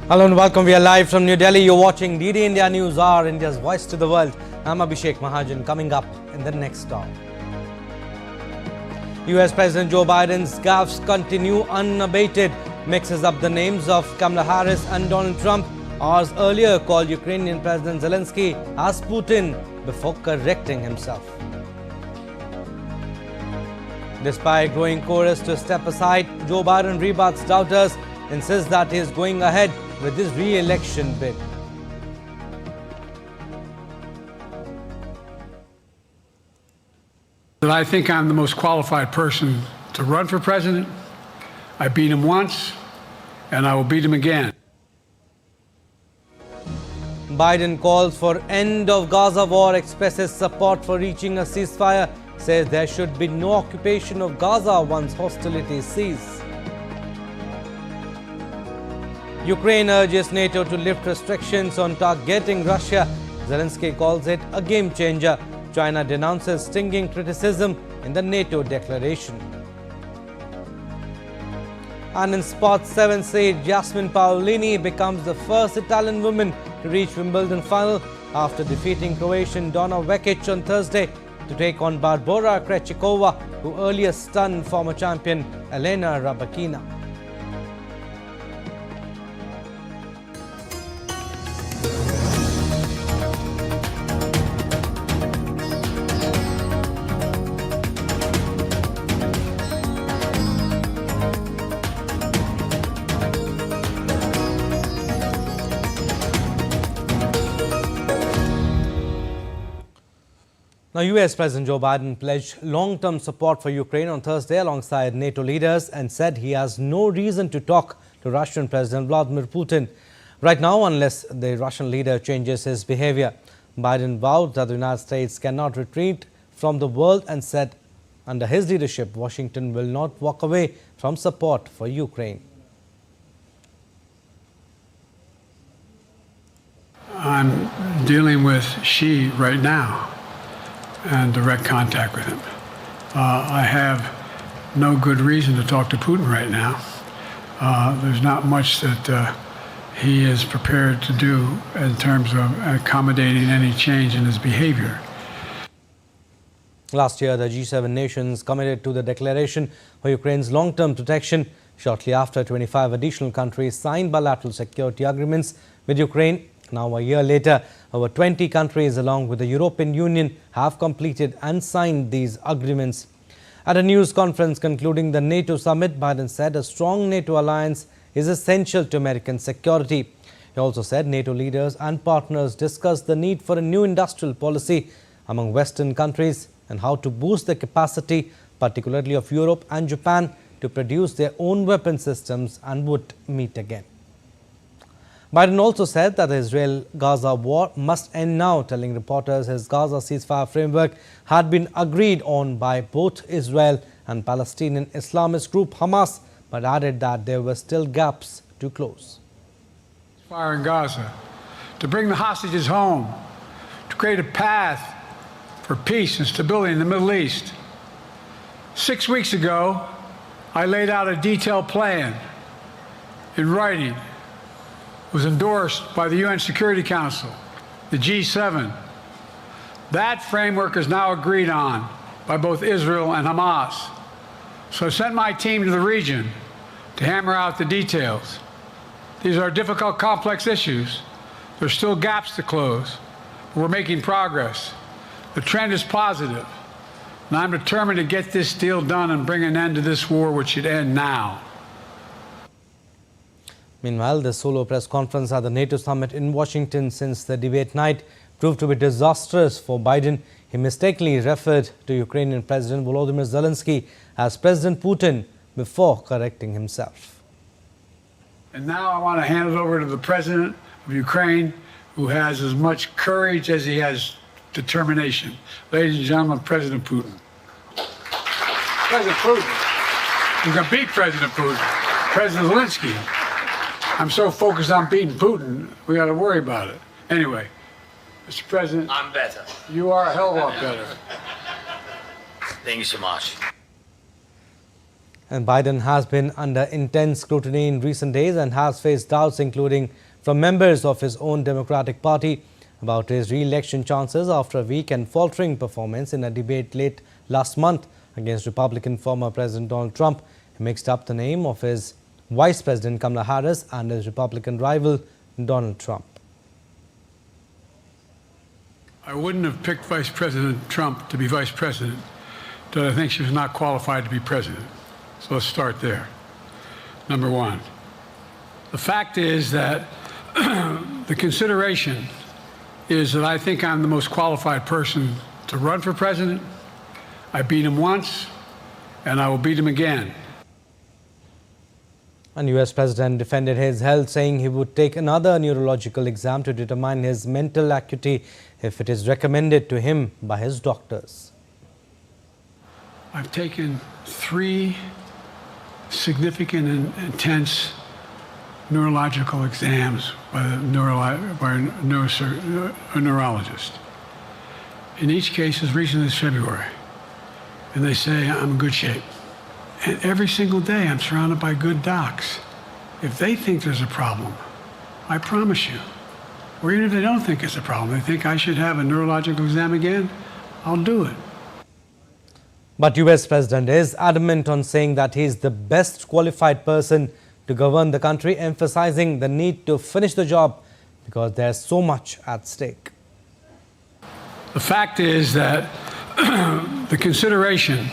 Hello and welcome. We are live from New Delhi. You're watching DD India News Hour, India's voice to the world. I'm Abhishek Mahajan. Coming up in the next hour. US President Joe Biden's gaffes continue unabated. Mixes up the names of Kamala Harris and Donald Trump. Hours earlier called Ukrainian President Zelensky as Putin before correcting himself. Despite growing chorus to step aside, Joe Biden rebuts doubters, insists that he is going ahead with his re-election bid. I think I'm the most qualified person to run for president. I beat him once, and I will beat him again. Biden calls for end of Gaza war, expresses support for reaching a ceasefire, says there should be no occupation of Gaza once hostilities cease. Ukraine urges NATO to lift restrictions on targeting Russia. Zelensky calls it a game changer. China denounces stinging criticism in the NATO declaration. And in sports, 7th seed Jasmine Paolini becomes the first Italian woman to reach Wimbledon final after defeating Croatian Donna Vekic on Thursday to take on Barbora Krejcikova, who earlier stunned former champion Elena Rybakina. Now, US President Joe Biden pledged long-term support for Ukraine on Thursday alongside NATO leaders and said he has no reason to talk to Russian President Vladimir Putin right now unless the Russian leader changes his behavior. Biden vowed that the United States cannot retreat from the world and said under his leadership, Washington will not walk away from support for Ukraine. I'm dealing with Xi right now and direct contact with him. I have no good reason to talk to Putin right now. There's not much that he is prepared to do in terms of accommodating any change in his behavior. Last year, the G7 nations committed to the declaration for Ukraine's long-term protection. Shortly after, 25 additional countries signed bilateral security agreements with Ukraine. Now, a year later, over 20 countries along with the European Union have completed and signed these agreements. At a news conference concluding the NATO summit, Biden said a strong NATO alliance is essential to American security. He also said NATO leaders and partners discussed the need for a new industrial policy among Western countries and how to boost the capacity, particularly of Europe and Japan, to produce their own weapon systems and would meet again. Biden also said that the Israel-Gaza war must end now, telling reporters his Gaza ceasefire framework had been agreed on by both Israel and Palestinian Islamist group Hamas, but added that there were still gaps to close. Fire in Gaza, to bring the hostages home, to create a path for peace and stability in the Middle East. 6 weeks ago, I laid out a detailed plan in writing. Was endorsed by the UN Security Council, the G7. That framework is now agreed on by both Israel and Hamas. So I sent my team to the region to hammer out the details. These are difficult, complex issues. There's still gaps to close, but we're making progress. The trend is positive, and I'm determined to get this deal done and bring an end to this war, which should end now. Meanwhile, the solo press conference at the NATO summit in Washington since the debate night proved to be disastrous for Biden. He mistakenly referred to Ukrainian President Volodymyr Zelensky as President Putin before correcting himself. And now I want to hand it over to the President of Ukraine, who has as much courage as he has determination. Ladies and gentlemen, President Putin. President Putin. We're going to beat President Putin. President Zelensky. I'm so focused on beating Putin, we got to worry about it. Anyway, Mr. President. I'm better. You are a hell of a lot better. Thank you so much. And Biden has been under intense scrutiny in recent days and has faced doubts, including from members of his own Democratic Party, about his re-election chances after a weak and faltering performance in a debate late last month against Republican former President Donald Trump. He mixed up the name of his Vice President Kamala Harris and his Republican rival Donald Trump. I wouldn't have picked Vice President Trump to be Vice President, but I think she was not qualified to be President. So let's start there. Number one, the fact is that the consideration is that I think I'm the most qualified person to run for president. I beat him once, and I will beat him again. And US President defended his health, saying he would take another neurological exam to determine his mental acuity if it is recommended to him by his doctors. I've taken 3 significant and intense neurological exams by a neurologist. In each case, as recently as February. And they say I'm in good shape. And every single day I'm surrounded by good docs. If they think there's a problem, I promise you, or even if they don't think it's a problem, they think I should have a neurological exam again, I'll do it. But US President is adamant on saying that he is the best qualified person to govern the country, emphasizing the need to finish the job because there's so much at stake. The fact is that the consideration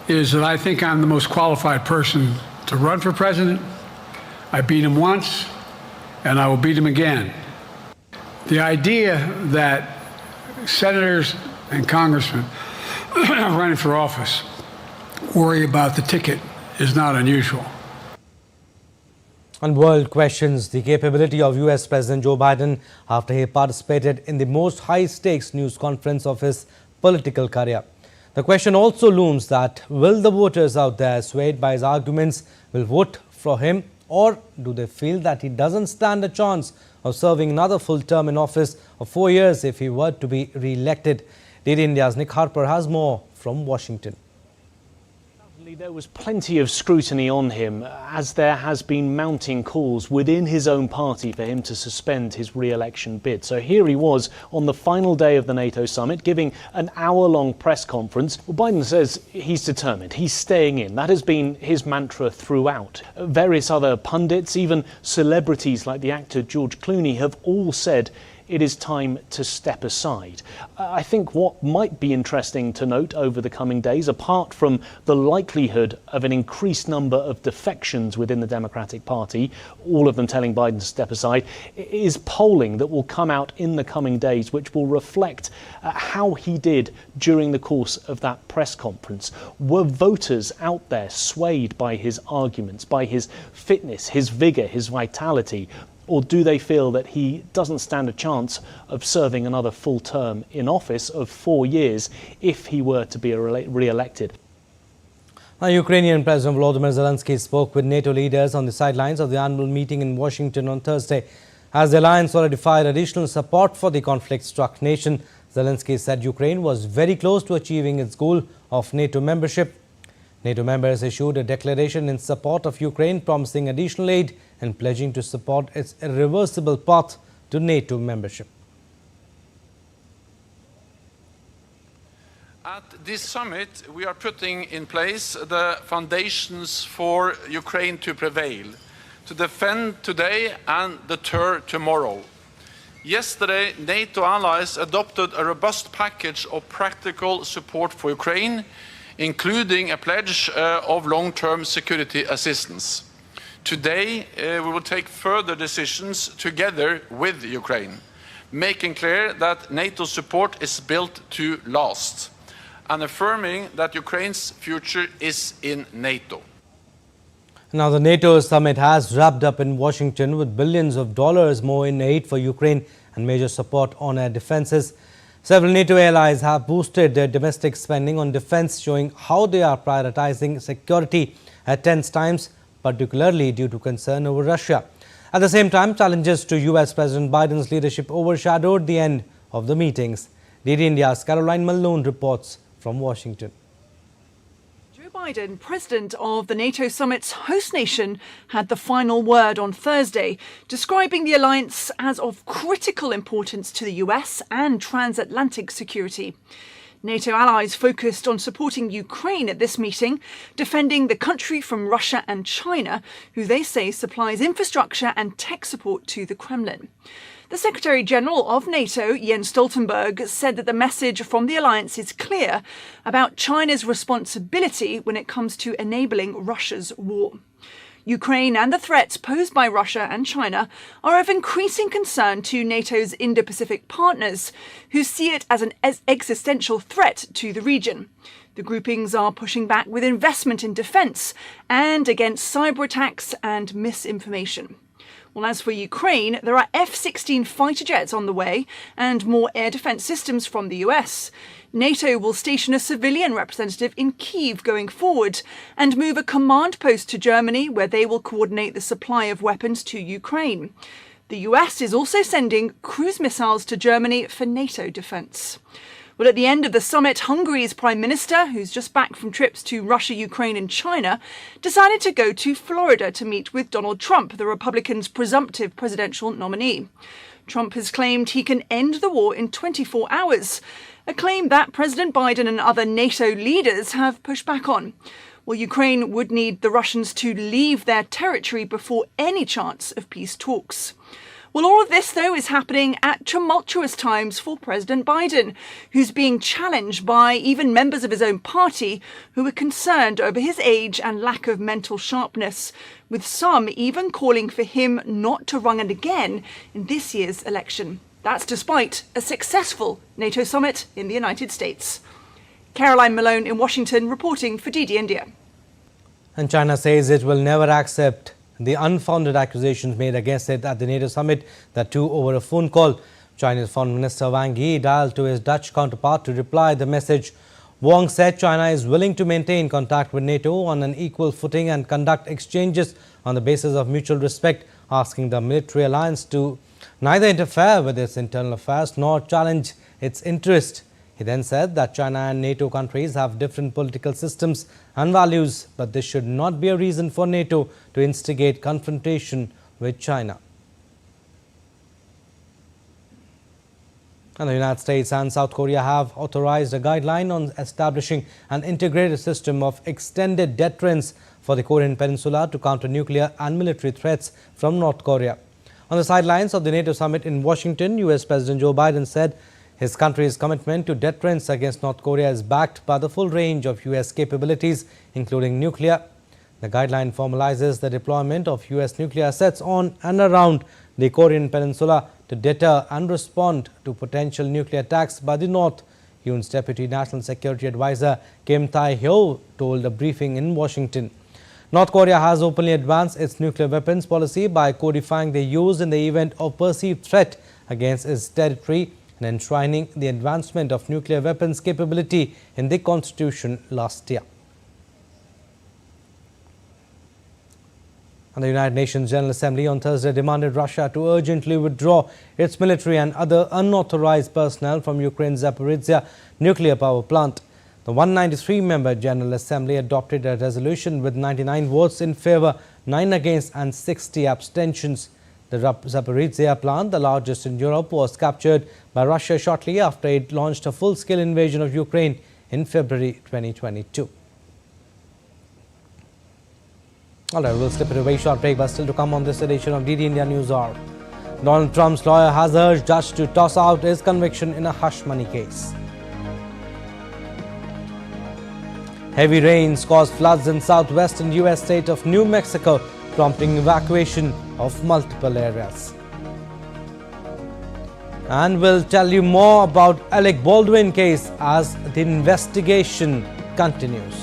is that I think I'm the most qualified person to run for president. I beat him once, and I will beat him again. The idea that senators and congressmen running for office worry about the ticket is not unusual. And world questions the capability of US President Joe Biden after he participated in the most high-stakes news conference of his political career. The question also looms that will the voters out there, swayed by his arguments, will vote for him, or do they feel that he doesn't stand a chance of serving another full term in office of 4 years if he were to be re-elected? DD India's Nick Harper has more from Washington. There was plenty of scrutiny on him, as there has been mounting calls within his own party for him to suspend his re-election bid. So here he was on the final day of the NATO summit giving an hour-long press conference. Well, Biden says he's determined, he's staying in. That has been his mantra throughout. Various other pundits, even celebrities like the actor George Clooney, have all said it is time to step aside. I think what might be interesting to note over the coming days, apart from the likelihood of an increased number of defections within the Democratic Party, all of them telling Biden to step aside, is polling that will come out in the coming days, which will reflect how he did during the course of that press conference. Were voters out there swayed by his arguments, by his fitness, his vigour, his vitality? Or do they feel that he doesn't stand a chance of serving another full term in office of 4 years if he were to be re-elected? Now, Ukrainian President Volodymyr Zelensky spoke with NATO leaders on the sidelines of the annual meeting in Washington on Thursday. As the alliance solidified additional support for the conflict-struck nation, Zelensky said Ukraine was very close to achieving its goal of NATO membership. NATO members issued a declaration in support of Ukraine, promising additional aid and pledging to support its irreversible path to NATO membership. At this summit, we are putting in place the foundations for Ukraine to prevail, to defend today and deter tomorrow. Yesterday, NATO allies adopted a robust package of practical support for Ukraine, including a pledge of long-term security assistance. Today, we will take further decisions together with Ukraine, making clear that NATO support is built to last, and affirming that Ukraine's future is in NATO. Now, the NATO summit has wrapped up in Washington with billions of dollars more in aid for Ukraine and major support on air defenses. Several NATO allies have boosted their domestic spending on defense, showing how they are prioritizing security at tense times, particularly due to concern over Russia. At the same time, challenges to US President Biden's leadership overshadowed the end of the meetings. DD India's Caroline Malone reports from Washington. Joe Biden, president of the NATO summit's host nation, had the final word on Thursday, describing the alliance as of critical importance to the US and transatlantic security. NATO allies focused on supporting Ukraine at this meeting, defending the country from Russia and China, who they say supplies infrastructure and tech support to the Kremlin. The Secretary-General of NATO, Jens Stoltenberg, said that the message from the alliance is clear about China's responsibility when it comes to enabling Russia's war. Ukraine and the threats posed by Russia and China are of increasing concern to NATO's Indo-Pacific partners, who see it as an existential threat to the region. The groupings are pushing back with investment in defence and against cyber attacks and misinformation. Well, as for Ukraine, there are F-16 fighter jets on the way and more air defence systems from the US. NATO will station a civilian representative in Kyiv going forward and move a command post to Germany where they will coordinate the supply of weapons to Ukraine. The US is also sending cruise missiles to Germany for NATO defence. Well, at the end of the summit, Hungary's Prime Minister, who's just back from trips to Russia, Ukraine and China, decided to go to Florida to meet with Donald Trump, the Republicans' presumptive presidential nominee. Trump has claimed he can end the war in 24 hours, a claim that President Biden and other NATO leaders have pushed back on. Well, Ukraine would need the Russians to leave their territory before any chance of peace talks. Well, all of this, though, is happening at tumultuous times for President Biden, who's being challenged by even members of his own party who are concerned over his age and lack of mental sharpness, with some even calling for him not to run again in this year's election. That's despite a successful NATO summit in the United States. Caroline Malone in Washington reporting for DD India. And China says it will never accept the unfounded accusations made against it at the NATO summit, that too over a phone call. China's Foreign Minister Wang Yi dialed to his Dutch counterpart to reply the message. Wang said China is willing to maintain contact with NATO on an equal footing and conduct exchanges on the basis of mutual respect, asking the military alliance to neither interfere with its internal affairs nor challenge its interest. He then said that China and NATO countries have different political systems and values, but this should not be a reason for NATO to instigate confrontation with China. And the United States and South Korea have authorized a guideline on establishing an integrated system of extended deterrence for the Korean Peninsula to counter nuclear and military threats from North Korea. On the sidelines of the NATO summit in Washington, US President Joe Biden said his country's commitment to deterrence against North Korea is backed by the full range of US capabilities, including nuclear. The guideline formalizes the deployment of US nuclear assets on and around the Korean Peninsula to deter and respond to potential nuclear attacks by the North, Yoon's Deputy National Security Advisor Kim Tae-hyo told a briefing in Washington. North Korea has openly advanced its nuclear weapons policy by codifying their use in the event of perceived threat against its territory and enshrining the advancement of nuclear weapons capability in the Constitution last year. And the United Nations General Assembly on Thursday demanded Russia to urgently withdraw its military and other unauthorized personnel from Ukraine's Zaporizhzhia nuclear power plant. The 193-member General Assembly adopted a resolution with 99 votes in favor, 9 against and 60 abstentions. The Zaporizhzhia plant, the largest in Europe, was captured by Russia shortly after it launched a full-scale invasion of Ukraine in February 2022. All right, we'll slip it away, short break, but still to come on this edition of DD India News Hour. Donald Trump's lawyer has urged judge to toss out his conviction in a hush money case. Heavy rains caused floods in southwestern U.S. state of New Mexico, prompting evacuation of multiple areas. And we'll tell you more about Alec Baldwin case as the investigation continues.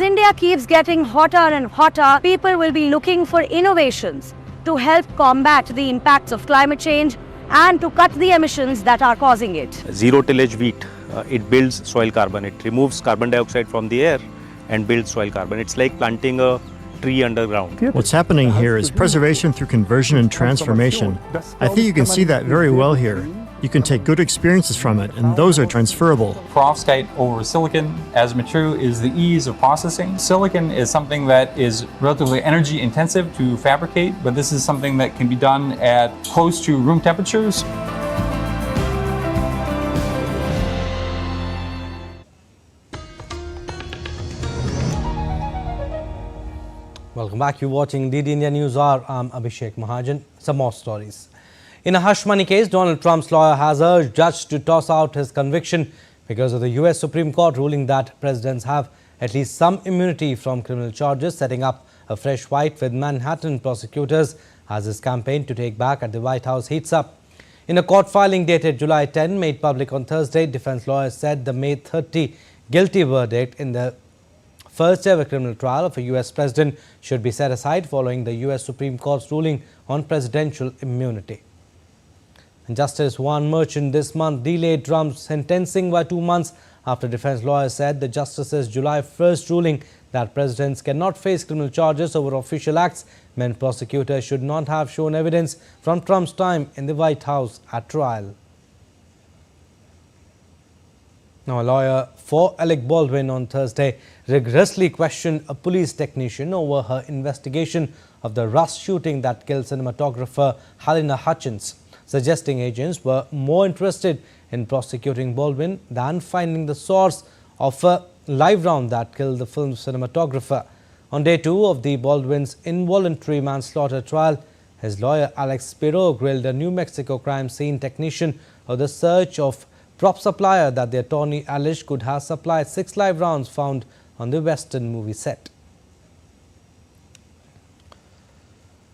India keeps getting hotter and hotter, people will be looking for innovations to help combat the impacts of climate change and to cut the emissions that are causing it. Zero tillage wheat, it builds soil carbon. It removes carbon dioxide from the air and builds soil carbon. It's like planting a tree underground. What's happening here is preservation through conversion and transformation. I think you can see that very well here. You can take good experiences from it, and those are transferable. Perovskite over silicon as material is the ease of processing. Silicon is something that is relatively energy intensive to fabricate, but this is something that can be done at close to room temperatures. Welcome back. You're watching DD India News Hour. I'm Abhishek Mahajan. Some more stories. In a hush money case, Donald Trump's lawyer has urged judge to toss out his conviction because of the US Supreme Court ruling that presidents have at least some immunity from criminal charges, setting up a fresh fight with Manhattan prosecutors as his campaign to take back at the White House heats up. In a court filing dated July 10, made public on Thursday, defense lawyers said the May 30 guilty verdict in the first ever criminal trial of a US president should be set aside following the US Supreme Court's ruling on presidential immunity. And Justice Juan Merchant this month delayed Trump's sentencing by 2 months after defense lawyers said the justice's July 1st ruling that presidents cannot face criminal charges over official acts meant prosecutors should not have shown evidence from Trump's time in the White House at trial. Now, a lawyer for Alec Baldwin on Thursday rigorously questioned a police technician over her investigation of the Rust shooting that killed cinematographer Halyna Hutchins, suggesting agents were more interested in prosecuting Baldwin than finding the source of a live round that killed the film's cinematographer. On day 2 of the Baldwin's involuntary manslaughter trial, his lawyer Alex Spiro grilled a New Mexico crime scene technician of the search of prop supplier that the attorney alleged could have supplied 6 live rounds found on the Western movie set.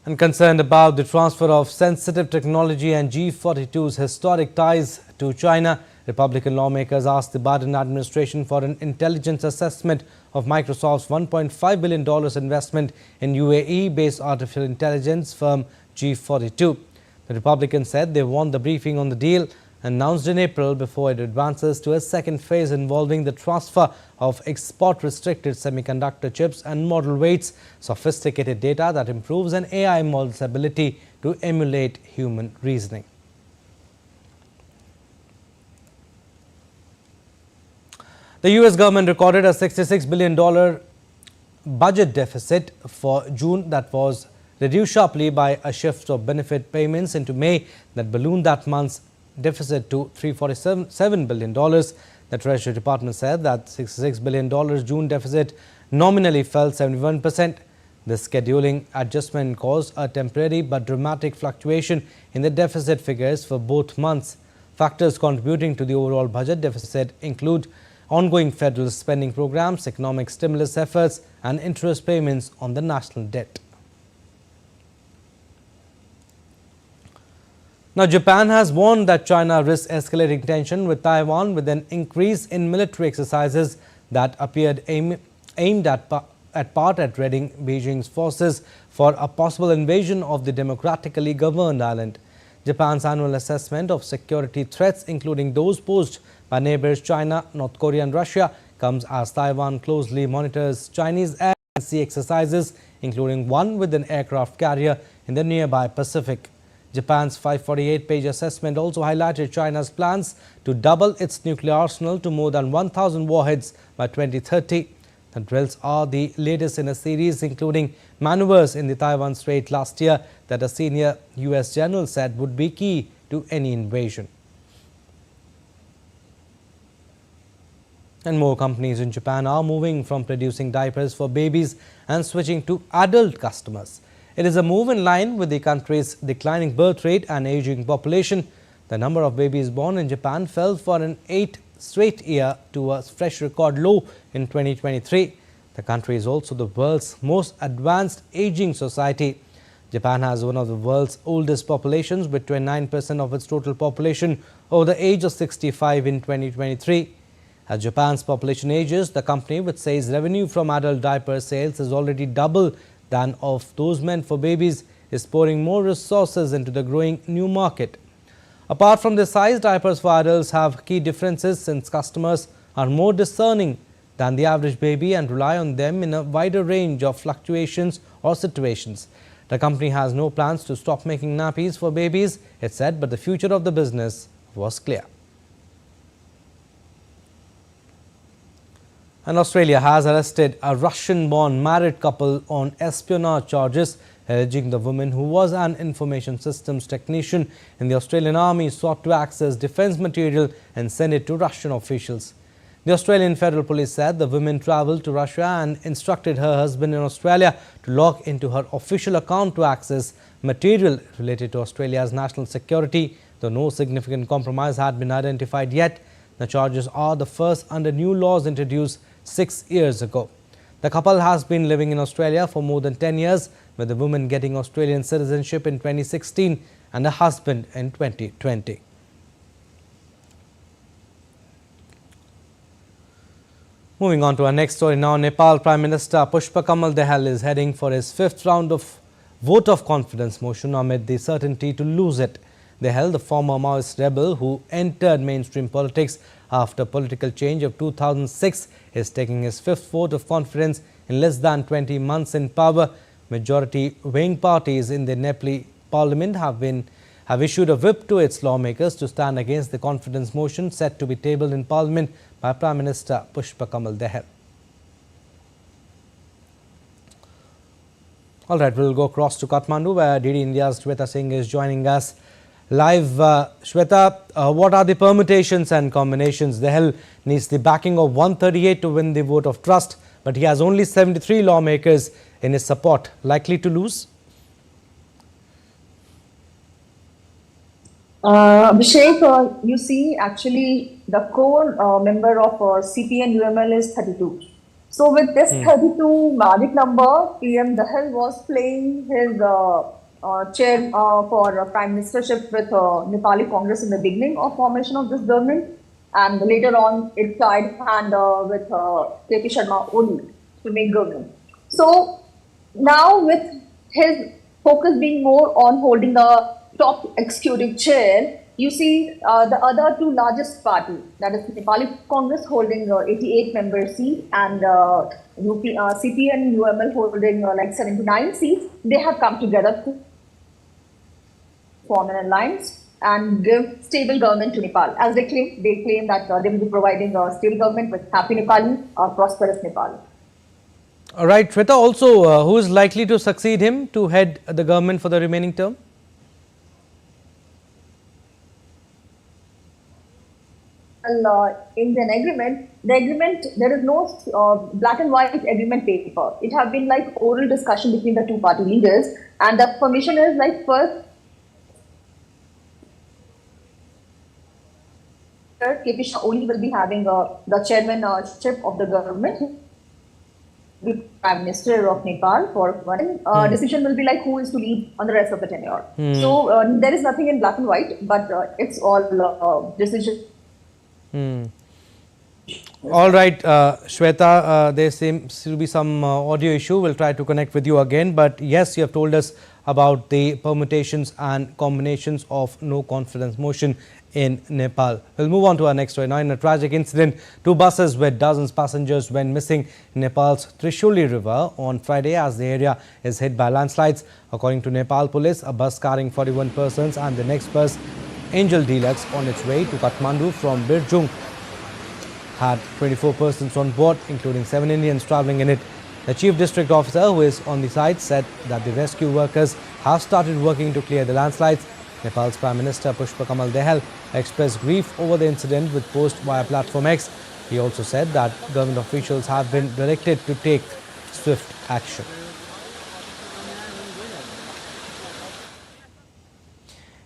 And concerned about the transfer of sensitive technology and G42's historic ties to China, Republican lawmakers asked the Biden administration for an intelligence assessment of Microsoft's $1.5 billion investment in UAE-based artificial intelligence firm G42. The Republicans said they want the briefing on the deal announced in April before it advances to a second phase involving the transfer of export-restricted semiconductor chips and model weights, sophisticated data that improves an AI model's ability to emulate human reasoning. The US government recorded a $66 billion budget deficit for June that was reduced sharply by a shift of benefit payments into May that ballooned that month's deficit to $347 billion. The Treasury Department said that $66 billion June deficit nominally fell 71%. The scheduling adjustment caused a temporary but dramatic fluctuation in the deficit figures for both months. Factors contributing to the overall budget deficit include ongoing federal spending programs, economic stimulus efforts, and interest payments on the national debt. Now, Japan has warned that China risks escalating tension with Taiwan with an increase in military exercises that appeared aimed at part at readying Beijing's forces for a possible invasion of the democratically governed island. Japan's annual assessment of security threats, including those posed by neighbors China, North Korea and Russia, comes as Taiwan closely monitors Chinese air and sea exercises, including one with an aircraft carrier in the nearby Pacific. Japan's 548-page assessment also highlighted China's plans to double its nuclear arsenal to more than 1,000 warheads by 2030. The drills are the latest in a series, including maneuvers in the Taiwan Strait last year that a senior US general said would be key to any invasion. And more companies in Japan are moving from producing diapers for babies and switching to adult customers. It is a move in line with the country's declining birth rate and aging population. The number of babies born in Japan fell for an 8th straight year to a fresh record low in 2023. The country is also the world's most advanced aging society. Japan has one of the world's oldest populations, with 29% of its total population over the age of 65 in 2023. As Japan's population ages, the company, which says revenue from adult diaper sales is already double than of those meant for babies, is pouring more resources into the growing new market. Apart from the size, diapers for adults have key differences since customers are more discerning than the average baby and rely on them in a wider range of fluctuations or situations. The company has no plans to stop making nappies for babies, it said, but the future of the business was clear. And Australia has arrested a Russian-born married couple on espionage charges, alleging the woman, who was an information systems technician in the Australian Army, sought to access defence material and send it to Russian officials. The Australian Federal Police said the woman travelled to Russia and instructed her husband in Australia to log into her official account to access material related to Australia's national security. Though no significant compromise had been identified yet, the charges are the first under new laws introduced 6 years ago. The couple has been living in Australia for more than 10 years, with the woman getting Australian citizenship in 2016 and the husband in 2020. Moving on to our next story now, Nepal Prime Minister Pushpa Kamal Dahal is heading for his 5th round of vote of confidence motion amid the certainty to lose it. Dahal, the former Maoist rebel who entered mainstream politics after political change of 2006, is taking his 5th vote of confidence in less than 20 months in power. Majority weighing parties in the Nepali parliament have issued a whip to its lawmakers to stand against the confidence motion set to be tabled in parliament by Prime Minister Pushpa Kamal Dahal. All right, we'll go across to Kathmandu, where DD India's Shweta Singh is joining us live. Shweta, what are the permutations and combinations? Dahal needs the backing of 138 to win the vote of trust, but he has only 73 lawmakers in his support. Likely to lose? Abhishek, you see, actually, the core member of CPN UML is 32. So with this 32 magic number, PM Dahal was playing his chair for prime ministership with Nepali Congress in the beginning of formation of this government, and later on it tied hand with KP Sharma Oli to make government. So now with his focus being more on holding the top executive chair, you see the other two largest party, that is Nepali Congress holding 88 member seat and CPN UML holding like 79 seats, they have come together to form an alliance and give stable government to Nepal. As they claim that they will be providing a stable government with happy Nepali or prosperous Nepal. All right, Shweta, also who is likely to succeed him to head the government for the remaining term? In the agreement, there is no black and white agreement paper. It have been like oral discussion between the two party leaders, and the permission is like first KP Sharma Oli will be having the chairmanship of the government, the Prime Minister of Nepal for one. Decision will be like who is to lead on the rest of the tenure. So there is nothing in black and white, but it's all decision. All right, Shweta, there seems to be some audio issue. We'll try to connect with you again. But yes, you have told us about the permutations and combinations of no confidence motion in Nepal. We'll move on to our next story now. In a tragic incident, 2 buses with dozens of passengers went missing in Nepal's Trishuli River on Friday as the area is hit by landslides. According to Nepal police, a bus carrying 41 persons and the next bus, Angel Deluxe, on its way to Kathmandu from Birjung, had 24 persons on board, including 7 Indians travelling in it. The chief district officer, who is on the site, said that the rescue workers have started working to clear the landslides. Nepal's Prime Minister Pushpa Kamal Dahal expressed grief over the incident with post via Platform X. He also said that government officials have been directed to take swift action.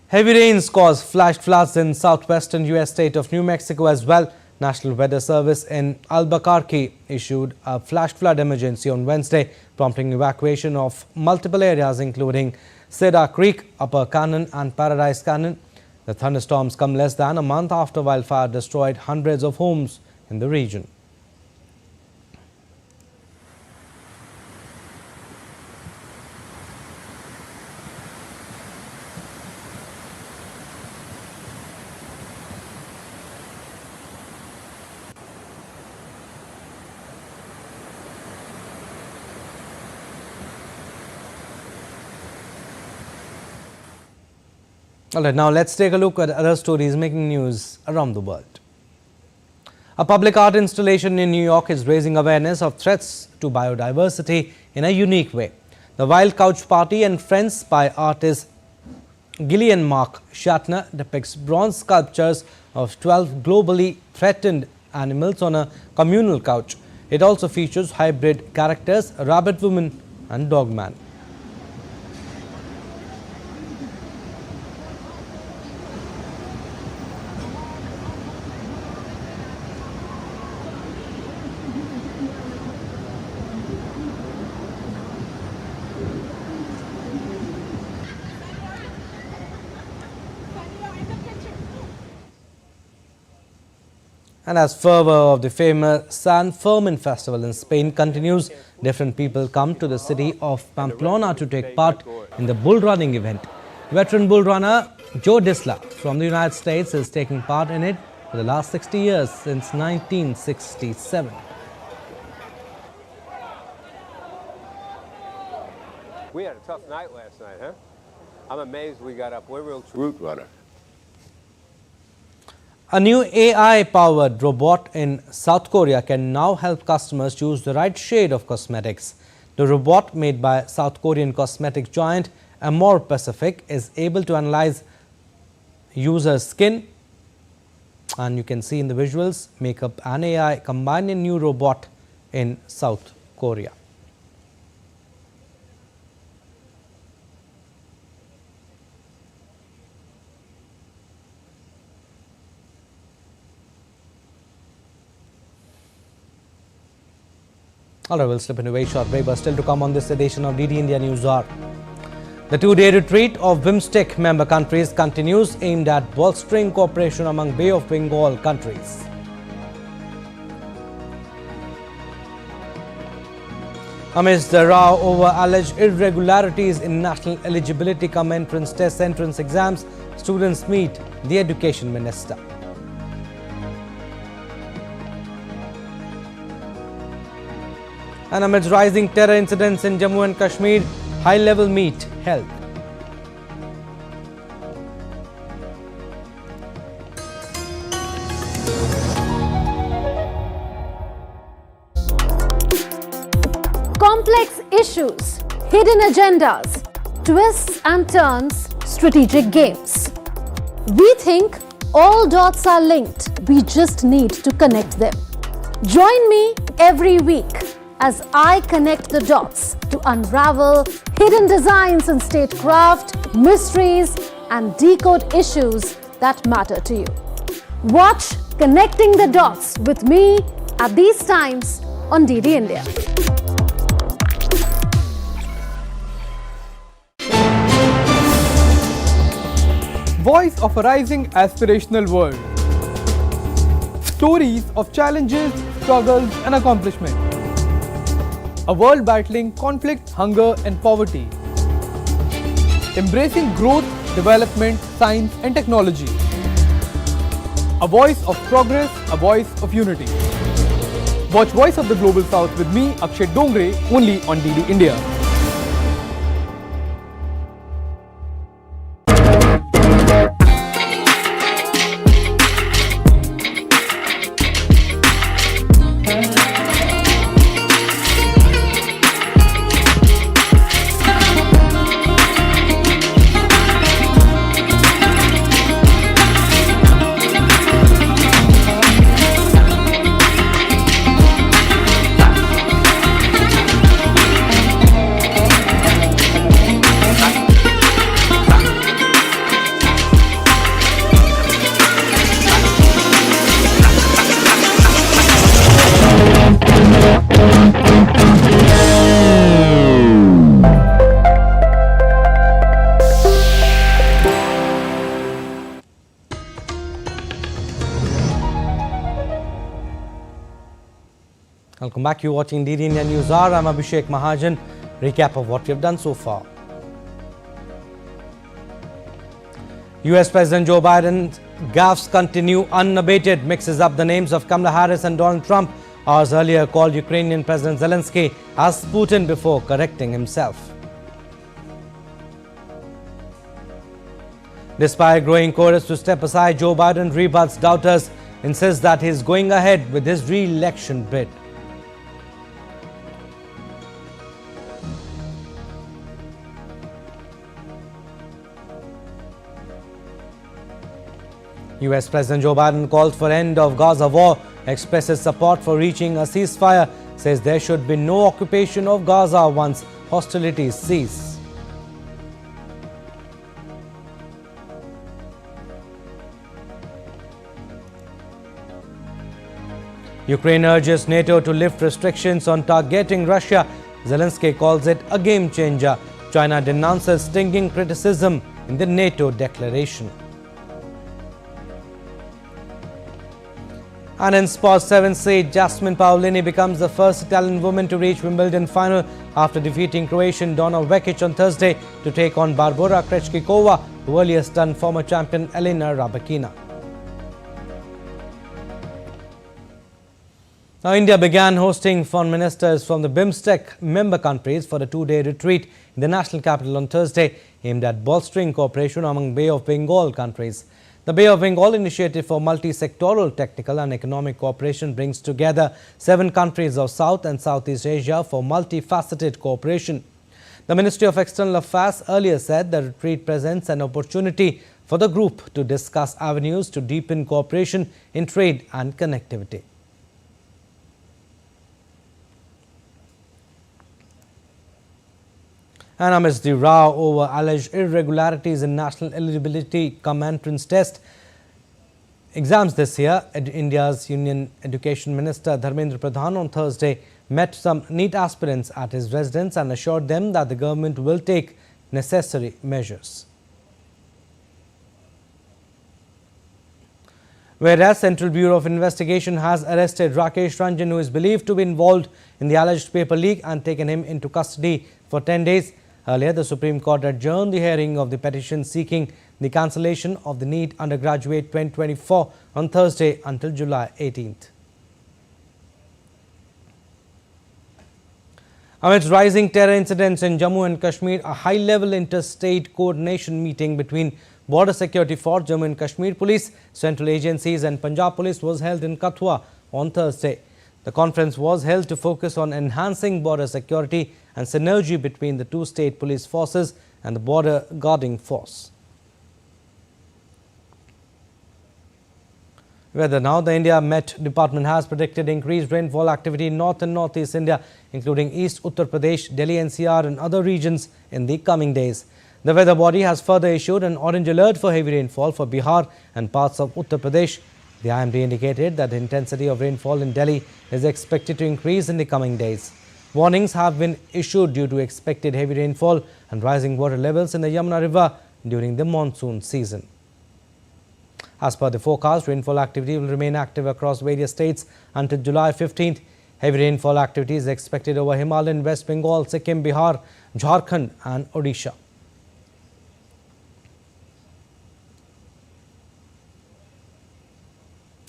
Heavy rains caused flash floods in southwestern U.S. state of New Mexico as well. National Weather Service in Albuquerque issued a flash flood emergency on Wednesday, prompting evacuation of multiple areas including Cedar Creek, Upper Canyon and Paradise Canyon. The thunderstorms come less than a month after wildfire destroyed hundreds of homes in the region. All right, now let's take a look at other stories making news around the world. A public art installation in New York is raising awareness of threats to biodiversity in a unique way. The Wild Couch Party and Friends by artist Gillian Mark Shatner depicts bronze sculptures of 12 globally threatened animals on a communal couch. It also features hybrid characters, a rabbit woman and dog man. And as fervor of the famous San Fermin festival in Spain continues, different people come to the city of Pamplona to take part in the bull running event. Veteran bull runner Joe Disla from the United States is taking part in it for the last 60 years, since 1967. We had a tough night last night, huh? I'm amazed we got up. We're real route runner. A new AI-powered robot in South Korea can now help customers choose the right shade of cosmetics. The robot, made by South Korean cosmetic giant Amore Pacific, is able to analyze users' skin, and you can see in the visuals, makeup and AI combined in new robot in South Korea. All right, we'll slip into a very short break, but still to come on this edition of DD India News Hour. The two-day retreat of BIMSTEC member countries continues, aimed at bolstering cooperation among Bay of Bengal countries. Amidst the row over alleged irregularities in national eligibility cum entrance test entrance exams, students meet the Education Minister. And amidst rising terror incidents in Jammu and Kashmir, high-level meet held. Complex issues, hidden agendas, twists and turns, strategic games. We think all dots are linked. We just need to connect them. Join me every week as I connect the dots to unravel hidden designs in statecraft, mysteries, and decode issues that matter to you. Watch Connecting the Dots with me at these times on DD India. Voice of a rising aspirational world. Stories of challenges, struggles, and accomplishment. A world battling conflict, hunger, and poverty. Embracing growth, development, science, and technology. A voice of progress, a voice of unity. Watch Voice of the Global South with me, Akshay Dongre, only on DD India. Welcome back. You're watching DD India News Hour. I'm Abhishek Mahajan. Recap of what we have done so far. US President Joe Biden's gaffes continue unabated. Mixes up the names of Kamala Harris and Donald Trump. Hours earlier called Ukrainian President Zelensky as Putin before correcting himself. Despite growing chorus to step aside, Joe Biden rebuts doubters, insists that he is going ahead with his re-election bid. US President Joe Biden calls for end of Gaza war, expresses support for reaching a ceasefire, says there should be no occupation of Gaza once hostilities cease. Ukraine urges NATO to lift restrictions on targeting Russia. Zelensky calls it a game changer. China denounces stinging criticism in the NATO declaration. And in sports, 7th seed Jasmine Paolini becomes the first Italian woman to reach Wimbledon final after defeating Croatian Donna Vekic on Thursday to take on Barbora Krejcikova, who earlier stunned former champion Elena Rybakina. Now, India began hosting foreign ministers from the BIMSTEC member countries for a two-day retreat in the national capital on Thursday, aimed at bolstering cooperation among Bay of Bengal countries. The Bay of Bengal Initiative for Multi-Sectoral Technical and Economic Cooperation brings together 7 countries of South and Southeast Asia for multifaceted cooperation. The Ministry of External Affairs earlier said the retreat presents an opportunity for the group to discuss avenues to deepen cooperation in trade and connectivity. And amidst the row over alleged irregularities in national eligibility cum entrance test exams this year, India's Union Education Minister Dharmendra Pradhan on Thursday met some NEET aspirants at his residence and assured them that the government will take necessary measures. Whereas Central Bureau of Investigation has arrested Rakesh Ranjan, who is believed to be involved in the alleged paper leak, and taken him into custody for 10 days. Earlier, the Supreme Court adjourned the hearing of the petition seeking the cancellation of the NEET Undergraduate 2024 on Thursday until July 18th. Amidst rising terror incidents in Jammu and Kashmir, a high-level interstate coordination meeting between Border Security Force, Jammu and Kashmir Police, central agencies and Punjab Police was held in Kathua on Thursday. The conference was held to focus on enhancing border security and synergy between the two state police forces and the border guarding force. Weather now. The India Met Department has predicted increased rainfall activity in North and Northeast India, including East Uttar Pradesh, Delhi NCR and other regions in the coming days. The weather body has further issued an orange alert for heavy rainfall for Bihar and parts of Uttar Pradesh. The IMD indicated that the intensity of rainfall in Delhi is expected to increase in the coming days. Warnings have been issued due to expected heavy rainfall and rising water levels in the Yamuna River during the monsoon season. As per the forecast, rainfall activity will remain active across various states until July 15th. Heavy rainfall activity is expected over Himalayan West Bengal, Sikkim, Bihar, Jharkhand and Odisha.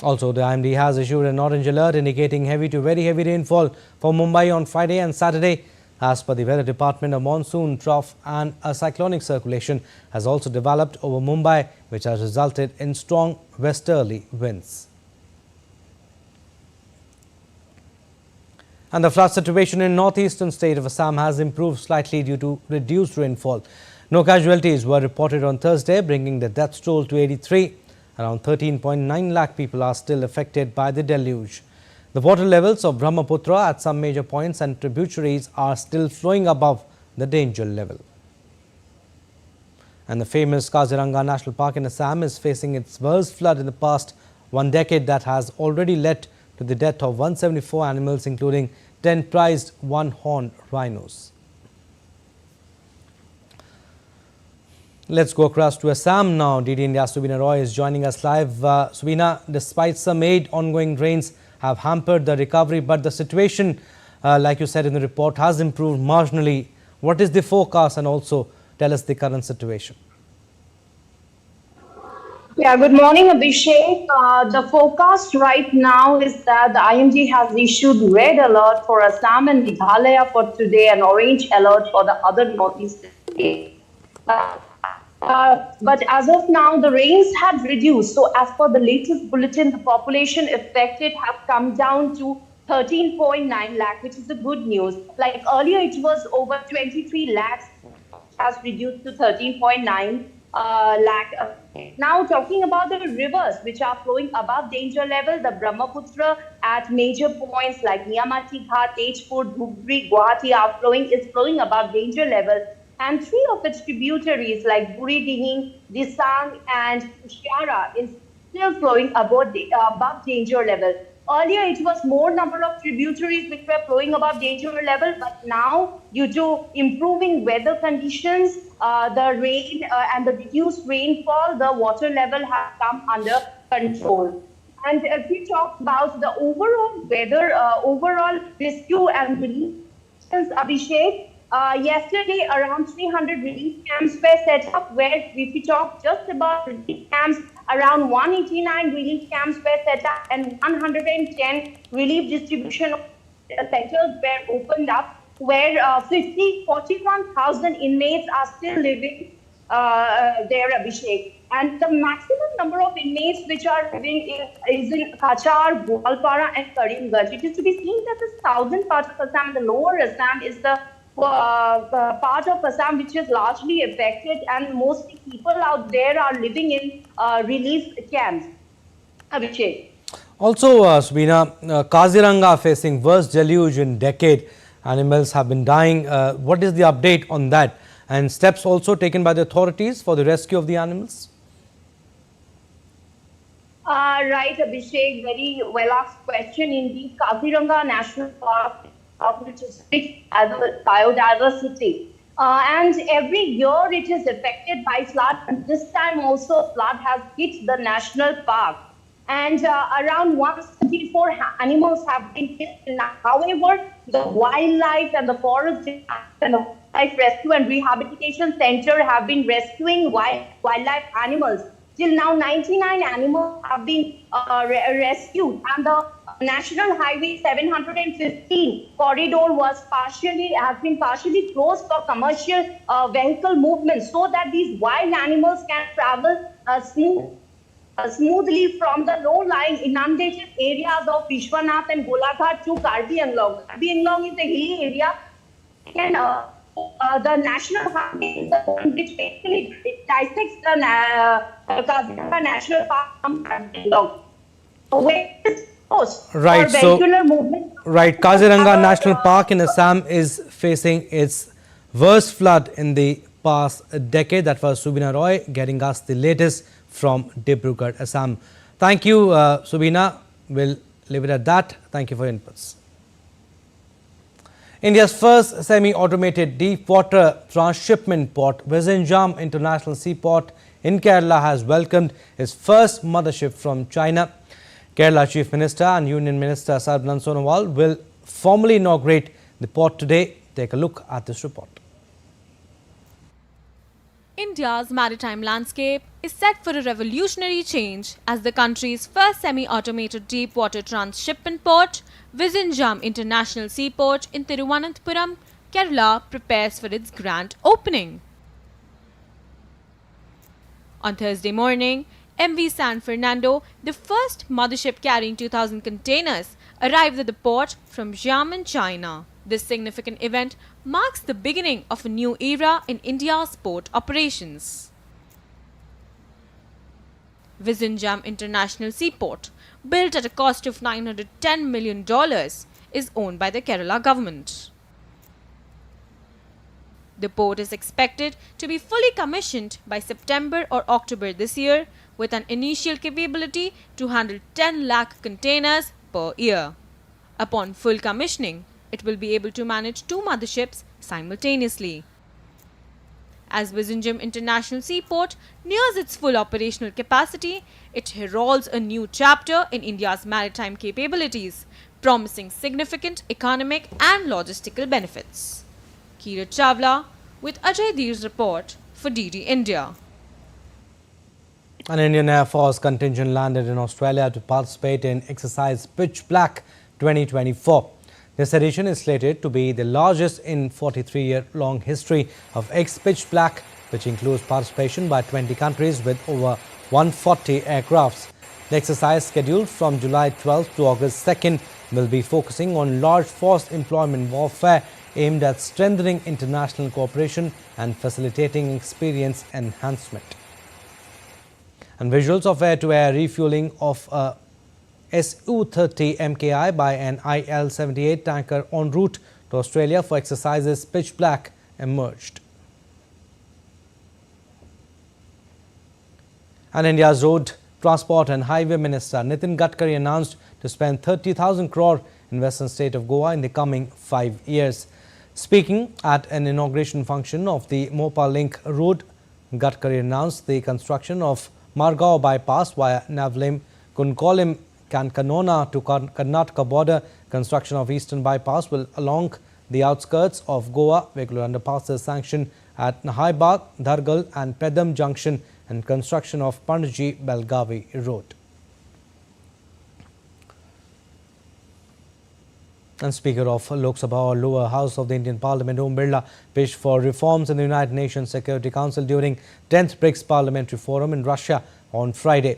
Also, the IMD has issued an orange alert indicating heavy to very heavy rainfall for Mumbai on Friday and Saturday. As per the Weather Department, a monsoon trough and a cyclonic circulation has also developed over Mumbai, which has resulted in strong westerly winds. And the flood situation in northeastern state of Assam has improved slightly due to reduced rainfall. No casualties were reported on Thursday, bringing the death toll to 83. Around 13.9 lakh people are still affected by the deluge. The water levels of Brahmaputra at some major points and tributaries are still flowing above the danger level. And the famous Kaziranga National Park in Assam is facing its worst flood in the past 1 decade that has already led to the death of 174 animals, including 10 prized one-horned rhinos. Let's go across to Assam now. DD India's Subina Roy is joining us live. Subina, despite some aid, ongoing rains have hampered the recovery, but the situation, like you said in the report, has improved marginally. What is the forecast, and also tell us the current situation? Yeah, good morning, Abhishek. The forecast right now is that the IMD has issued red alert for Assam and Meghalaya for today and orange alert for the other northeast states. But as of now, the rains have reduced. So as per the latest bulletin, the population affected have come down to 13.9 lakh, which is the good news. Like earlier, it was over 23 lakhs, has reduced to 13.9 lakh. Now talking about the rivers which are flowing above danger level, the Brahmaputra at major points like Niyamati Ghat, Tejpur, Dhubri, Guwahati is flowing above danger level. And three of its tributaries like Buri Dihing, Disang and Shiara is still flowing above danger level. Earlier, it was more number of tributaries which were flowing above danger level, but now, due to improving weather conditions, the rain and the reduced rainfall, the water level has come under control. And if we talk about the overall weather, overall rescue and relief, Abhishek, yesterday around 300 relief camps were set up, where if we talk just about relief camps, around 189 relief camps were set up and 110 relief distribution centers were opened up, where 41,000 inmates are still living there, Abhishek. And the maximum number of inmates which are living is in Kachar, Gwalpara and Karimganj. It is to be seen that the southern part of Assam, the lower Assam, is the part of Assam which is largely affected, and mostly people out there are living in relief camps. Abhishek. Also, Subina, Kaziranga facing worst deluge in decade. Animals have been dying. What is the update on that? And steps also taken by the authorities for the rescue of the animals? Right, Abhishek. Very well asked question indeed. Kaziranga National Park, which is fixed as a biodiversity. And every year it is affected by flood. And this time also flood has hit the national park. And around 134 animals have been killed. However, the wildlife and the forest and the wildlife rescue and rehabilitation center have been rescuing wildlife animals. Till now, 99 animals have been rescued, and the National Highway 715 corridor has been partially closed for commercial vehicle movement, so that these wild animals can travel smoothly from the low-lying inundated areas of Vishwanath and Golaghat to Karbi Anglong. Karbi Anglong is a hilly area, and the National Highway is the one which basically dissects the Kaziranga National Park from Karbi Anglong. Right, so Kaziranga National Park in Assam is facing its worst flood in the past decade. That was Subina Roy getting us the latest from Dibrugarh, Assam. Thank you, Subina. We'll leave it at that. Thank you for your inputs. India's first semi-automated deep-water transshipment port, Vizhinjam International Seaport in Kerala, has welcomed its first mothership from China. Kerala Chief Minister and Union Minister Sarbanan Sonowal will formally inaugurate the port today. Take a look at this report. India's maritime landscape is set for a revolutionary change as the country's first semi-automated deep-water transshipment port, Vizhinjam International Seaport in Thiruvananthapuram, Kerala, prepares for its grand opening. On Thursday morning, MV San Fernando, the first mothership carrying 2,000 containers, arrived at the port from Xiamen, China. This significant event marks the beginning of a new era in India's port operations. Vizhinjam International Seaport, built at a cost of $910 million, is owned by the Kerala government. The port is expected to be fully commissioned by September or October this year, with an initial capability to handle 10 lakh containers per year. Upon full commissioning, it will be able to manage 2 motherships simultaneously. As Vizhinjam International Seaport nears its full operational capacity, it heralds a new chapter in India's maritime capabilities, promising significant economic and logistical benefits. Kirat Chawla with Ajay Dheer's report for DD India. An Indian Air Force contingent landed in Australia to participate in exercise Pitch Black 2024. This edition is slated to be the largest in 43-year-long history of Pitch Black which includes participation by 20 countries with over 140 aircrafts. The exercise, scheduled from July 12th to August 2nd, will be focusing on large force employment warfare aimed at strengthening international cooperation and facilitating experience enhancement. And visuals of air-to-air refueling of a Su-30 MKI by an IL-78 tanker en route to Australia for exercises pitch black emerged. And India's Road Transport and Highway Minister Nitin Gadkari announced to spend 30,000 crore in western state of Goa in the coming 5 years. Speaking at an inauguration function of the Mopa Link Road, Gadkari announced the construction of Margao bypass via Navlim, Kunkolim, Kankanona to Karnataka border. Construction of eastern bypass will along the outskirts of Goa. Vehicular underpasses sanctioned at Nahaibag, Dhargal and Pedam Junction, and construction of Panaji Belgavi Road. And Speaker of Lok Sabha or lower house of the Indian Parliament, Om Birla, pitched for reforms in the United Nations Security Council during 10th BRICS Parliamentary Forum in Russia on Thursday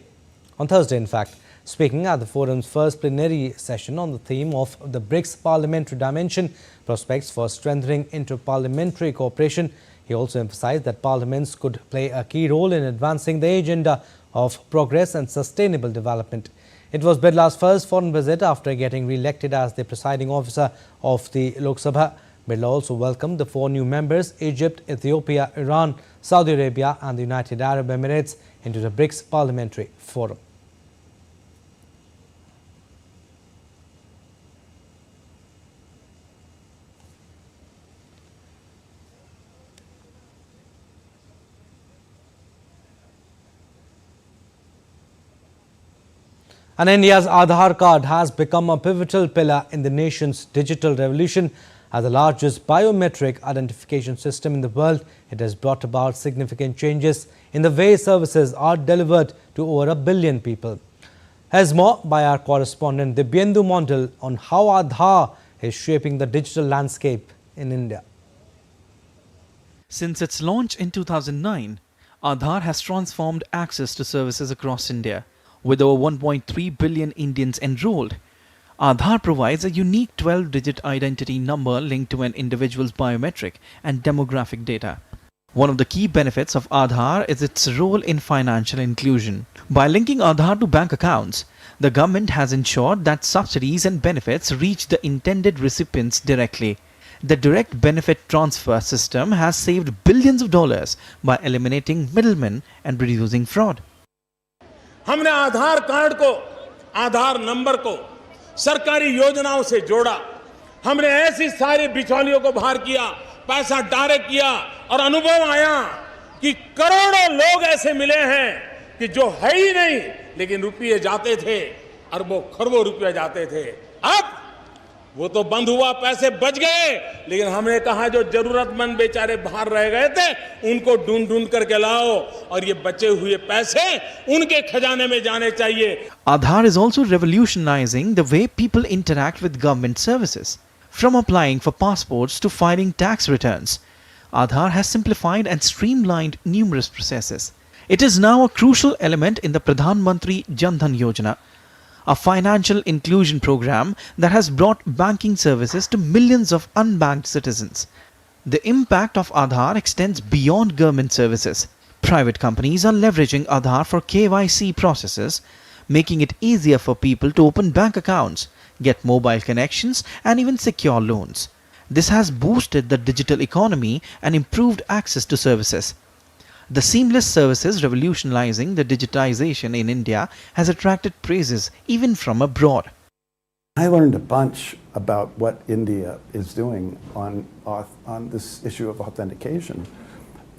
in fact. Speaking at the forum's first plenary session on the theme of the BRICS parliamentary dimension, prospects for strengthening inter-parliamentary cooperation, he also emphasized that parliaments could play a key role in advancing the agenda of progress and sustainable development. It was Birla's first foreign visit after getting re-elected as the presiding officer of the Lok Sabha. Birla also welcomed the 4 new members, Egypt, Ethiopia, Iran, Saudi Arabia and the United Arab Emirates, into the BRICS Parliamentary Forum. And India's Aadhaar card has become a pivotal pillar in the nation's digital revolution. As the largest biometric identification system in the world, it has brought about significant changes in the way services are delivered to over 1 billion people. Here's more by our correspondent Dibyendu Mondal on how Aadhaar is shaping the digital landscape in India. Since its launch in 2009, Aadhaar has transformed access to services across India. With over 1.3 billion Indians enrolled, Aadhaar provides a unique 12-digit identity number linked to an individual's biometric and demographic data. One of the key benefits of Aadhaar is its role in financial inclusion. By linking Aadhaar to bank accounts, the government has ensured that subsidies and benefits reach the intended recipients directly. The direct benefit transfer system has saved billions of dollars by eliminating middlemen and reducing fraud. हमने आधार card को, आधार number को सरकारी योजनाओं से जोड़ा। हमने ऐसी सारी बिचौलियों को बाहर किया, पैसा डायरेक्ट किया और अनुभव आया कि करोड़ों लोग ऐसे मिले हैं कि जो है ही नहीं, लेकिन रुपये जाते थे, अरबों खरबों रुपये जाते थे। अब वो तो बंद हुआ, पैसे बच गए, लेकिन हमने कहा जो जरूरतमंद बेचारे बाहर रह गए थे उनको ढूंढ करके लाओ और ये बचे हुए पैसे उनके खजाने में जाने चाहिए। Aadhaar is also revolutionizing the way people interact with government services. From applying for passports to filing tax returns, Aadhaar has simplified and streamlined numerous processes. It is now a crucial element in the Pradhan Mantri Jan Dhan Yojana, a financial inclusion program that has brought banking services to millions of unbanked citizens. The impact of Aadhaar extends beyond government services. Private companies are leveraging Aadhaar for KYC processes, making it easier for people to open bank accounts, get mobile connections, and even secure loans. This has boosted the digital economy and improved access to services. The seamless services revolutionizing the digitization in India has attracted praises even from abroad. I learned a bunch about what India is doing on this issue of authentication.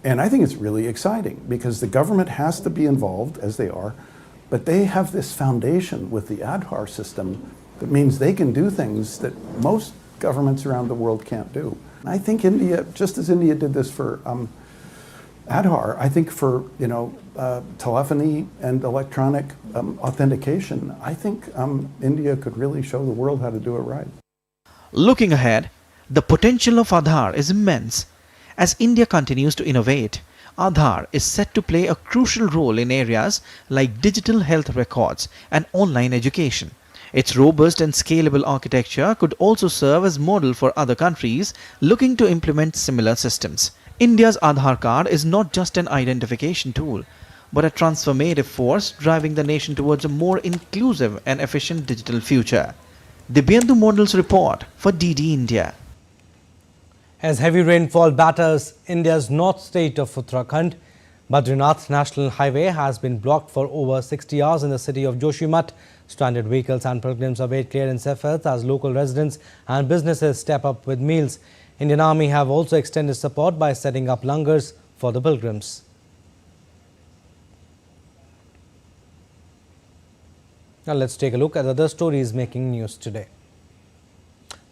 And I think it's really exciting because the government has to be involved, as they are, but they have this foundation with the Aadhaar system that means they can do things that most governments around the world can't do. And I think India, just as India did this for Aadhaar, I think for telephony and electronic authentication, I think India could really show the world how to do it right. Looking ahead, the potential of Aadhaar is immense. As India continues to innovate, Aadhaar is set to play a crucial role in areas like digital health records and online education. Its robust and scalable architecture could also serve as model for other countries looking to implement similar systems. India's Aadhaar card is not just an identification tool, but a transformative force driving the nation towards a more inclusive and efficient digital future. Dibyendu Mondel's report for DD India. As heavy rainfall batters India's north state of Uttarakhand, Badrinath National Highway has been blocked for over 60 hours in the city of Joshimath. Stranded vehicles and pilgrims await clearance efforts as local residents and businesses step up with meals. Indian Army have also extended support by setting up langars for the pilgrims. Now let's take a look at other stories making news today.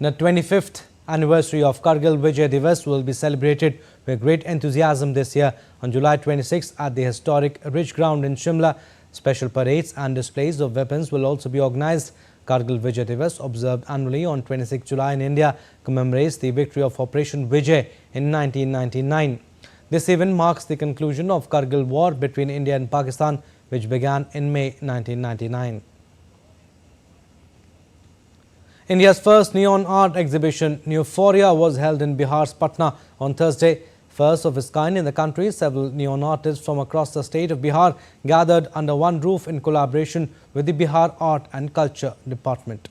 The 25th anniversary of Kargil Vijay Divas will be celebrated with great enthusiasm this year on July 26 at the historic Ridge Ground in Shimla. Special parades and displays of weapons will also be organized. Kargil Vijay Divas, observed annually on 26 July in India, commemorates the victory of Operation Vijay in 1999. This event marks the conclusion of Kargil War between India and Pakistan, which began in May 1999. India's first neon art exhibition, Euphoria, was held in Bihar's Patna on Thursday. First of its kind in the country, several neon artists from across the state of Bihar gathered under one roof in collaboration with the Bihar Art and Culture Department.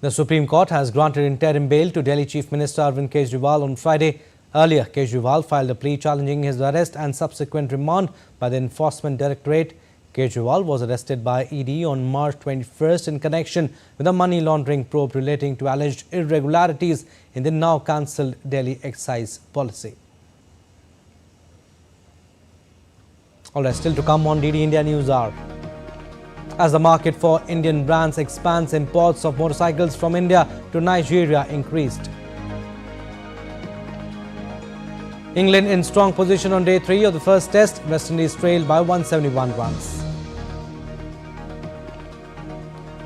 The Supreme Court has granted interim bail to Delhi Chief Minister Arvind Kejriwal on Friday. Earlier, Kejriwal filed a plea challenging his arrest and subsequent remand by the Enforcement Directorate. Kejriwal was arrested by ED on March 21st in connection with a money laundering probe relating to alleged irregularities in the now cancelled Delhi excise policy. All right, still to come on DD India News Hour. As the market for Indian brands expands, imports of motorcycles from India to Nigeria increased. England in strong position on day 3 of the first test. West Indies trailed by 171 runs.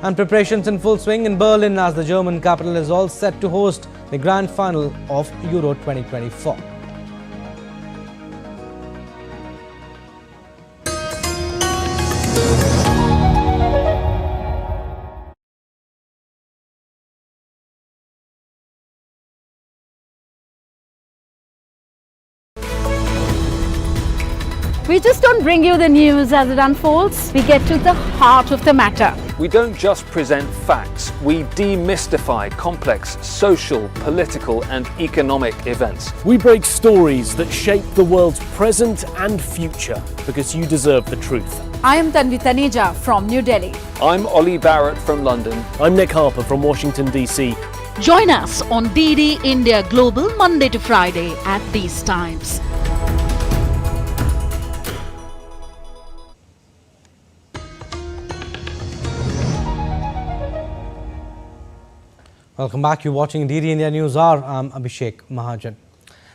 And preparations in full swing in Berlin as the German capital is all set to host the grand final of Euro 2024. We just don't bring you the news as it unfolds. We get to the heart of the matter. We don't just present facts, we demystify complex social, political and economic events. We break stories that shape the world's present and future because you deserve the truth. I am Tanvi Taneja from New Delhi. I'm Ollie Barrett from London. I'm Nick Harper from Washington, D.C. Join us on DD India Global Monday to Friday at these times. Welcome back. You're watching DD India News Hour. I'm Abhishek Mahajan.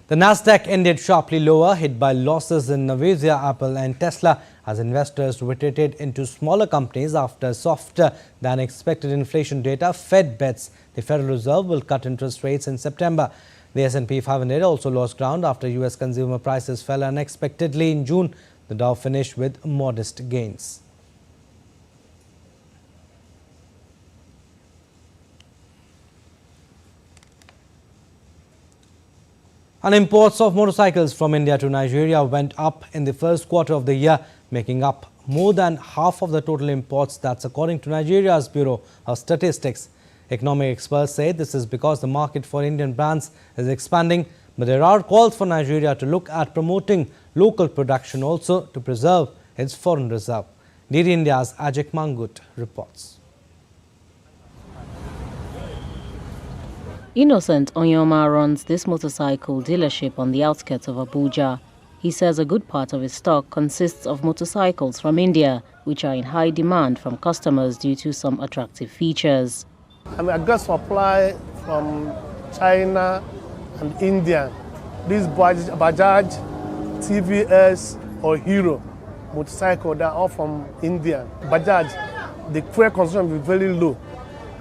The Nasdaq ended sharply lower, hit by losses in Nvidia, Apple and Tesla as investors retreated into smaller companies after softer than expected inflation data. Fed bets the Federal Reserve will cut interest rates in September. The S&P 500 also lost ground after US consumer prices fell unexpectedly in June. The Dow finished with modest gains. And imports of motorcycles from India to Nigeria went up in the first quarter of the year, making up more than half of the total imports. That's according to Nigeria's Bureau of Statistics. Economic experts say this is because the market for Indian brands is expanding, but there are calls for Nigeria to look at promoting local production also to preserve its foreign reserve. DD India's Ajak Mangut reports. Innocent Onyoma runs this motorcycle dealership on the outskirts of Abuja. He says a good part of his stock consists of motorcycles from India, which are in high demand from customers due to some attractive features. I got supply from China and India. this Bajaj, TVS or Hero motorcycle, they're all from India. Bajaj, the fuel consumption is very low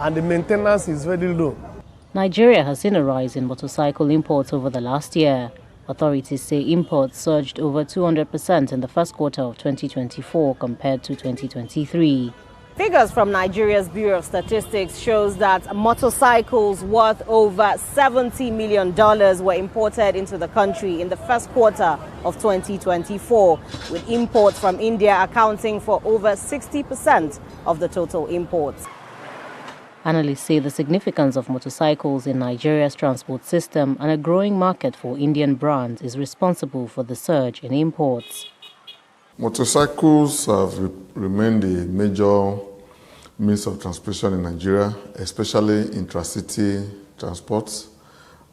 and the maintenance is very low. Nigeria has seen a rise in motorcycle imports over the last year. Authorities say imports surged over 200% in the first quarter of 2024 compared to 2023. Figures from Nigeria's Bureau of Statistics shows that motorcycles worth over $70 million were imported into the country in the first quarter of 2024, with imports from India accounting for over 60% of the total imports. Analysts say the significance of motorcycles in Nigeria's transport system and a growing market for Indian brands is responsible for the surge in imports. Motorcycles have remained a major means of transportation in Nigeria, especially intracity transports.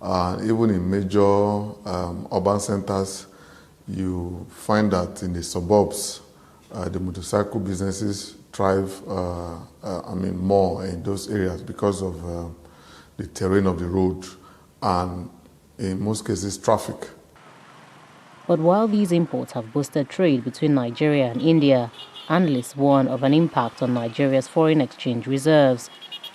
Even in major urban centers, you find that in the suburbs, the motorcycle businesses thrive more in those areas because of the terrain of the road and, in most cases, traffic. But while these imports have boosted trade between Nigeria and India, analysts warn of an impact on Nigeria's foreign exchange reserves.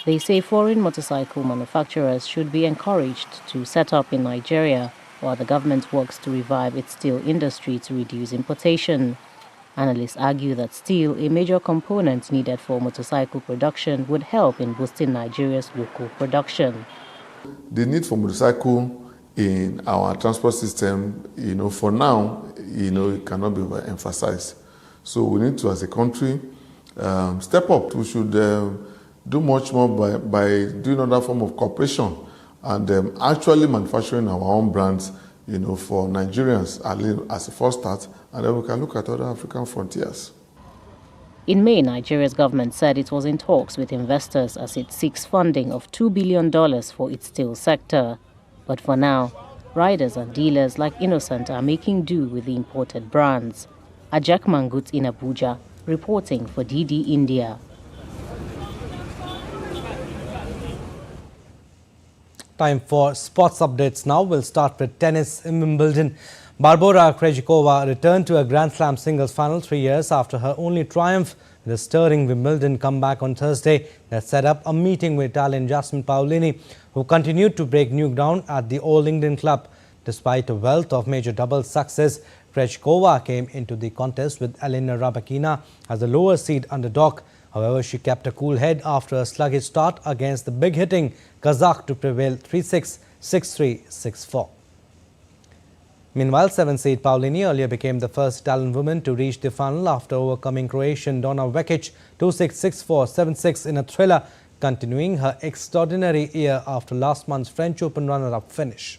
They say foreign motorcycle manufacturers should be encouraged to set up in Nigeria while the government works to revive its steel industry to reduce importation. Analysts argue that steel, a major component needed for motorcycle production, would help in boosting Nigeria's local production. The need for motorcycle in our transport system, for now, it cannot be emphasized. So we need to, as a country, step up. We should do much more by doing another form of cooperation and actually manufacturing our own brands, for Nigerians as a first start, and then we can look at other African frontiers. In May, Nigeria's government said it was in talks with investors as it seeks funding of $2 billion for its steel sector. But for now, riders and dealers like Innocent are making do with the imported brands. Ajak Mangut in Abuja, reporting for DD India. Time for sports updates now. We'll start with tennis in Wimbledon. Barbora Krejcikova returned to a Grand Slam singles final 3 years after her only triumph with a stirring Wimbledon comeback on Thursday that set up a meeting with Italian Jasmine Paolini, who continued to break new ground at the All England club. Despite a wealth of major doubles success, Krejcikova came into the contest with Elena Rybakina as a lower seed underdog. However, she kept a cool head after a sluggish start against the big-hitting Kazakh to prevail 3-6, 6-3, 6-4. Meanwhile, 7th-seed Paolini earlier became the first Italian woman to reach the final after overcoming Croatian Donna Vekic 2-6, 6-4, 7-6 in a thriller, continuing her extraordinary year after last month's French Open runner-up finish.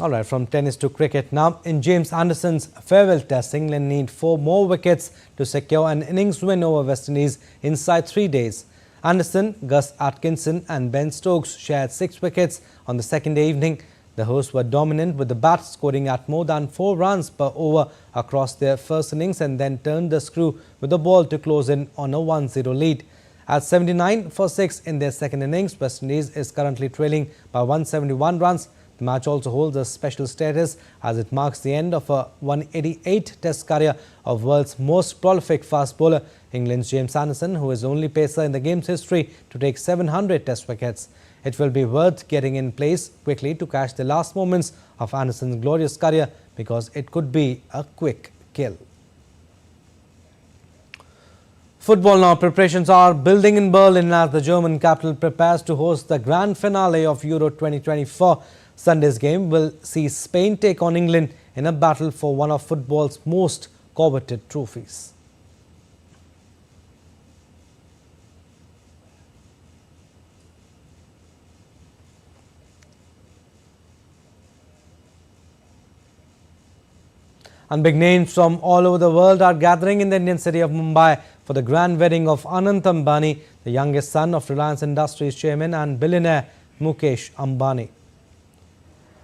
All right, from tennis to cricket now. In James Anderson's farewell test, England need 4 more wickets to secure an innings win over West Indies inside 3 days. Anderson, Gus Atkinson and Ben Stokes shared 6 wickets on the second evening. The hosts were dominant with the bats scoring at more than 4 runs per over across their first innings and then turned the screw with the ball to close in on a 1-0 lead. At 79 for 6 in their second innings, West Indies is currently trailing by 171 runs. The match also holds a special status as it marks the end of a 188 test career of world's most prolific fast bowler, England's James Anderson, who is the only pacer in the game's history to take 700 test wickets. It will be worth getting in place quickly to catch the last moments of Anderson's glorious career because it could be a quick kill. Football now. Preparations are building in Berlin as the German capital prepares to host the grand finale of Euro 2024. Sunday's game will see Spain take on England in a battle for one of football's most coveted trophies. And big names from all over the world are gathering in the Indian city of Mumbai for the grand wedding of Anant Ambani, the youngest son of Reliance Industries chairman and billionaire Mukesh Ambani.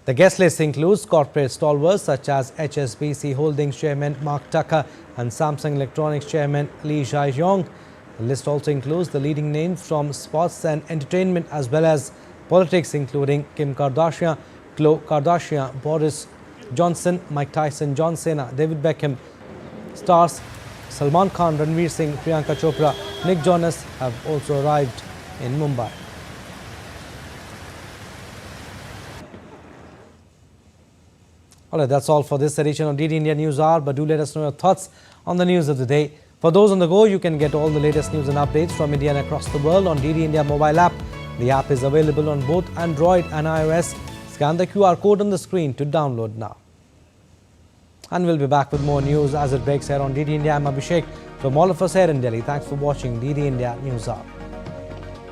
The guest list includes corporate stalwarts such as HSBC Holdings chairman Mark Tucker and Samsung Electronics chairman Lee Jae-yong. The list also includes the leading names from sports and entertainment as well as politics, including Kim Kardashian, Khloe Kardashian, Boris Johnson, Mike Tyson, John Cena, David Beckham, stars Salman Khan, Ranveer Singh, Priyanka Chopra, Nick Jonas have also arrived in Mumbai. Alright, that's all for this edition of DD India News Hour, but do let us know your thoughts on the news of the day. For those on the go, you can get all the latest news and updates from India and across the world on DD India mobile app. The app is available on both Android and iOS. Scan the QR code on the screen to download now. And we'll be back with more news as it breaks here on DD India. I'm Abhishek. From all of us here in Delhi, thanks for watching DD India News Hour.